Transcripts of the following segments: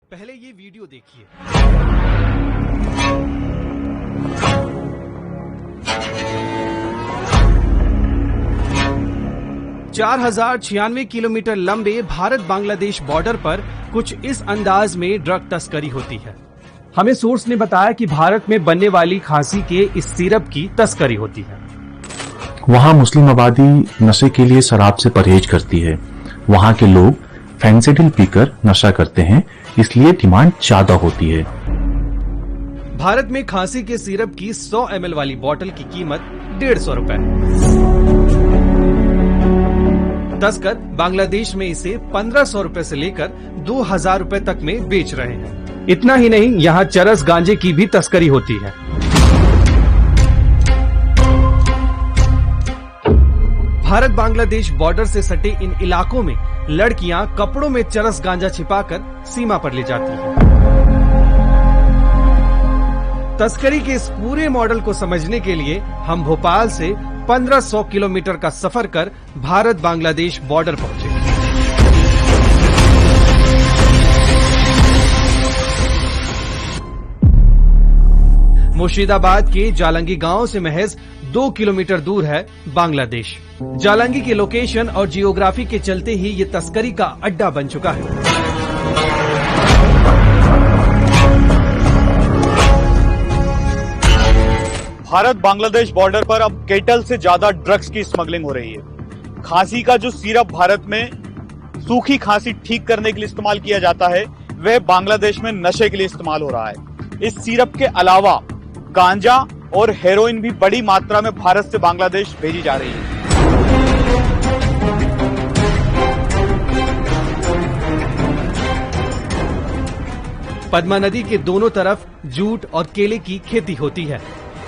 पहले ये वीडियो देखिए। 4096 किलोमीटर लंबे भारत बांग्लादेश बॉर्डर पर कुछ इस अंदाज में ड्रग तस्करी होती है। हमें सोर्स ने बताया कि भारत में बनने वाली खांसी के इस सिरप की तस्करी होती है। वहाँ मुस्लिम आबादी नशे के लिए शराब से परहेज करती है। वहाँ के लोग फेंसिडिल पीकर नशा करते हैं, इसलिए डिमांड ज्यादा होती है। भारत में खांसी के सिरप की 100 ml वाली बोतल की कीमत 150 रुपए। तस्कर बांग्लादेश में इसे 1500 रुपए से लेकर 2000 रुपए तक में बेच रहे हैं। इतना ही नहीं, यहाँ चरस गांजे की भी तस्करी होती है। भारत बांग्लादेश बॉर्डर से सटे इन इलाकों में लड़कियां कपड़ों में चरस गांजा छिपाकर सीमा पर ले जाती हैं। तस्करी के इस पूरे मॉडल को समझने के लिए हम भोपाल से 1500 किलोमीटर का सफर कर भारत बांग्लादेश बॉर्डर पहुंचे। मुर्शिदाबाद के जालंगी गांव से महज 2 किलोमीटर दूर है बांग्लादेश। जालंगी की लोकेशन और जियोग्राफी के चलते ही ये तस्करी का अड्डा बन चुका है। भारत बांग्लादेश बॉर्डर पर अब केटल से ज्यादा ड्रग्स की स्मगलिंग हो रही है। खांसी का जो सिरप भारत में सूखी खांसी ठीक करने के लिए इस्तेमाल किया जाता है, वह बांग्लादेश में नशे के लिए इस्तेमाल हो रहा है। इस सिरप के अलावा गांजा और हेरोइन भी बड़ी मात्रा में भारत से बांग्लादेश भेजी जा रही है। पद्मा नदी के दोनों तरफ जूट और केले की खेती होती है।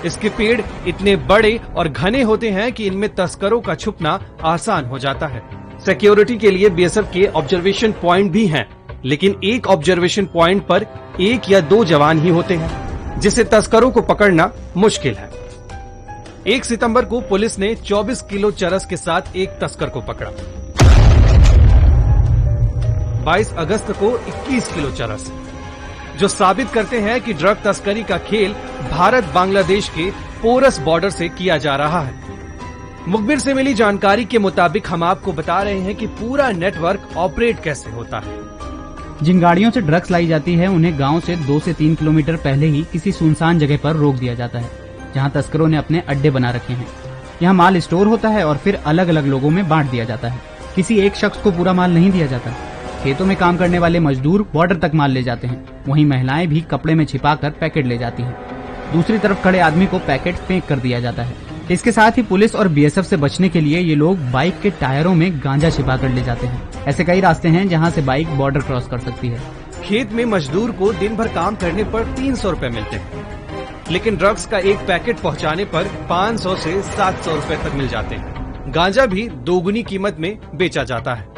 इसके पेड़ इतने बड़े और घने होते हैं कि इनमें तस्करों का छुपना आसान हो जाता है। सिक्योरिटी के लिए बीएसएफ के ऑब्जर्वेशन पॉइंट भी हैं, लेकिन एक ऑब्जर्वेशन पॉइंट पर 1 या 2 जवान ही होते हैं, जिससे तस्करों को पकड़ना मुश्किल है। 1 सितंबर को पुलिस ने 24 किलो चरस के साथ एक तस्कर को पकड़ा। 22 अगस्त को 21 किलो चरस, जो साबित करते हैं कि ड्रग तस्करी का खेल भारत बांग्लादेश के पोरस बॉर्डर से किया जा रहा है। मुखबिर से मिली जानकारी के मुताबिक हम आपको बता रहे हैं कि पूरा नेटवर्क ऑपरेट कैसे होता है। जिन गाड़ियों से ड्रग्स लाई जाती है, उन्हें गांव से 2 से 3 किलोमीटर पहले ही किसी सुनसान जगह पर रोक दिया जाता है, जहां तस्करों ने अपने अड्डे बना रखे हैं। यहां माल स्टोर होता है और फिर अलग अलग लोगों में बांट दिया जाता है। किसी एक शख्स को पूरा माल नहीं दिया जाता। खेतों में काम करने वाले मजदूर बॉर्डर तक माल ले जाते हैं, वहीं महिलाएं भी कपड़े में छिपाकर पैकेट ले जाती हैं। दूसरी तरफ खड़े आदमी को पैकेट फेंक कर दिया जाता है। इसके साथ ही पुलिस और बीएसएफ से बचने के लिए ये लोग बाइक के टायरों में गांजा छिपा कर ले जाते हैं। ऐसे कई रास्ते हैं जहां से बाइक बॉर्डर क्रॉस कर सकती है। खेत में मजदूर को दिन भर काम करने पर 300 रुपए मिलते हैं, लेकिन ड्रग्स का एक पैकेट पहुंचाने पर 500 से 700 रुपए तक मिल जाते हैं। गांजा भी दोगुनी कीमत में बेचा जाता है।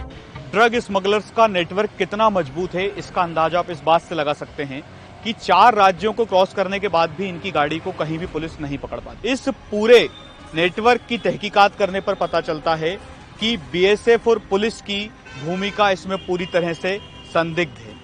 ड्रग स्मगलर्स का नेटवर्क कितना मजबूत है, इसका अंदाजा आप इस बात से लगा सकते हैं कि 4 राज्यों को क्रॉस करने के बाद भी इनकी गाड़ी को कहीं भी पुलिस नहीं पकड़ पाती। इस पूरे नेटवर्क की तहकीकात करने पर पता चलता है कि बीएसएफ और पुलिस की भूमिका इसमें पूरी तरह से संदिग्ध है।